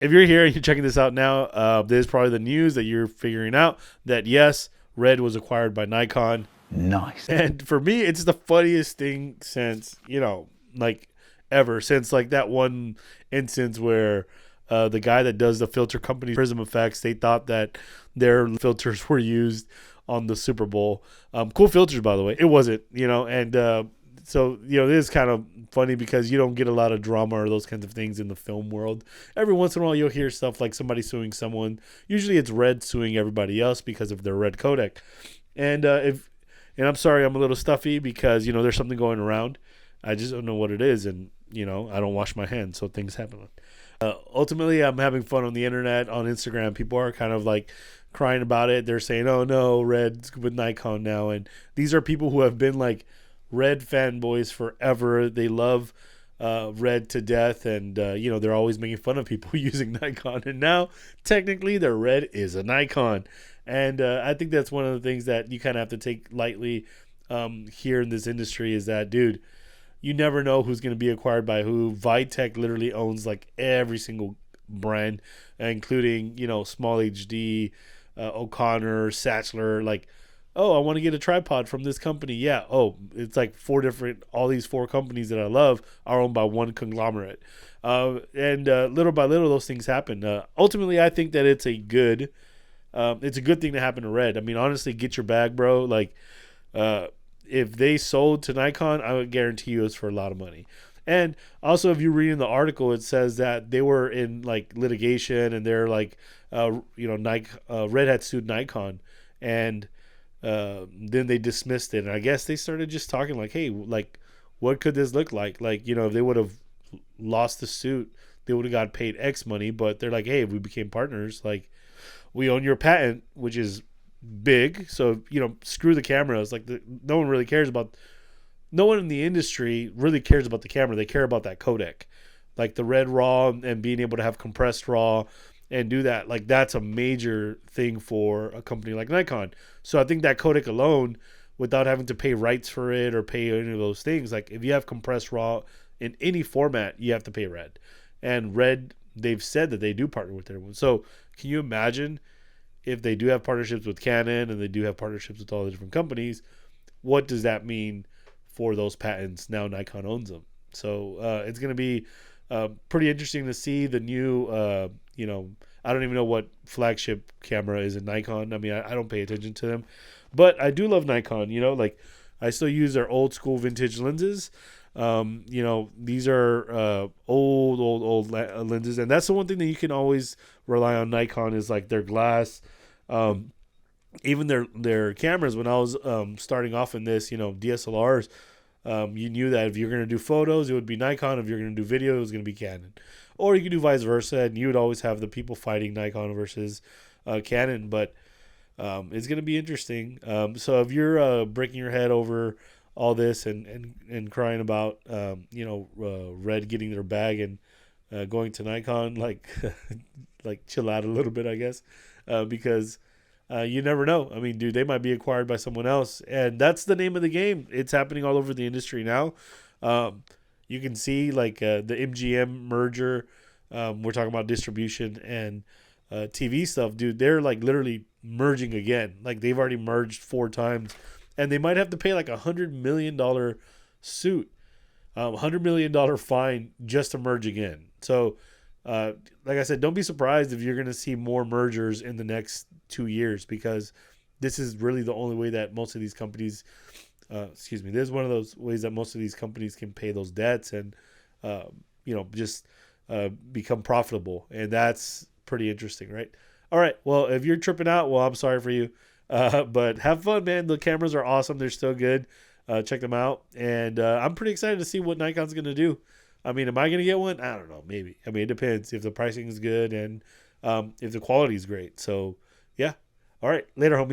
if you're here and you're checking this out now, this is probably the news that you're figuring out that yes, Red was acquired by Nikon. Nice. And for me, it's the funniest thing since, like ever since like that one instance where the guy that does the filter company Prism Effects, they thought that their filters were used on the Super Bowl. Cool filters, by the way. It wasn't, and so, it is kind of funny because you don't get a lot of drama or those kinds of things in the film world. Every once in a while, you'll hear stuff like somebody suing someone. Usually it's Red suing everybody else because of their Red codec. And and I'm sorry, I'm a little stuffy because, there's something going around. I just don't know what it is. And, I don't wash my hands, so things happen. Ultimately, I'm having fun on the internet, on Instagram. People are kind of like crying about it. They're saying, oh no, Red's with Nikon now. And these are people who have been like Red fanboys forever. They love Red to death. And, they're always making fun of people using Nikon. And now, technically, their Red is a Nikon. And I think that's one of the things that you kind of have to take lightly here in this industry is that, dude, you never know who's going to be acquired by who. Vitek literally owns like every single brand, including, Small HD, O'Connor, Satchler. Like, oh, I want to get a tripod from this company. Yeah. Oh, it's like all these four companies that I love are owned by one conglomerate. And little by little, those things happen. Ultimately, I think that it's a good thing to happen to Red. I mean, honestly, get your bag, bro. Like, if they sold to Nikon, I would guarantee you it's for a lot of money. And also, if you read in the article, it says that they were in like litigation, and they're like, Red had sued Nikon, and then they dismissed it. And I guess they started just talking like, hey, like, what could this look like? Like, if they would have lost the suit, they would have got paid X money. But they're like, hey, if we became partners, like, we own your patent, which is big. So, screw the cameras. Like, no one really cares about. No one in the industry really cares about the camera. They care about that codec, like the Red RAW and being able to have compressed RAW and do that. Like, that's a major thing for a company like Nikon. So I think that codec alone, without having to pay rights for it or pay any of those things, like if you have compressed RAW in any format, you have to pay Red. And Red, they've said that they do partner with everyone. So can you imagine if they do have partnerships with Canon and they do have partnerships with all the different companies? What does that mean for those patents? Now Nikon owns them. So it's going to be pretty interesting to see the new, I don't even know what flagship camera is in Nikon. I mean, I don't pay attention to them. But I do love Nikon, like I still use their old school vintage lenses. These are old lenses, and that's the one thing that you can always rely on Nikon is like their glass. Even their cameras. When I was starting off in this, DSLRs, you knew that if you're going to do photos, it would be Nikon. If you're going to do video, it was going to be Canon. Or you could do vice versa, and you would always have the people fighting Nikon versus Canon. But it's going to be interesting. So if you're breaking your head over all this and crying about Red getting their bag and going to Nikon, like like chill out a little bit, I guess, because you never know. I mean, dude, they might be acquired by someone else, and that's the name of the game. It's happening all over the industry now. You can see like the MGM merger. We're talking about distribution and TV stuff, dude. They're like literally merging again. Like they've already merged 4 times, and they might have to pay like $100 million suit, $100 million fine just to merge again. So, like I said, don't be surprised if you're going to see more mergers in the next 2 years, because this is really the only way that most of these companies, this is one of those ways that most of these companies can pay those debts and, just become profitable. And that's pretty interesting, right? All right. Well, if you're tripping out, well, I'm sorry for you. But have fun, man. The cameras are awesome. They're still good. Check them out. And I'm pretty excited to see what Nikon's going to do. I mean, am I going to get one? I don't know. Maybe. I mean, it depends if the pricing is good and if the quality is great. So, yeah. All right. Later, homie.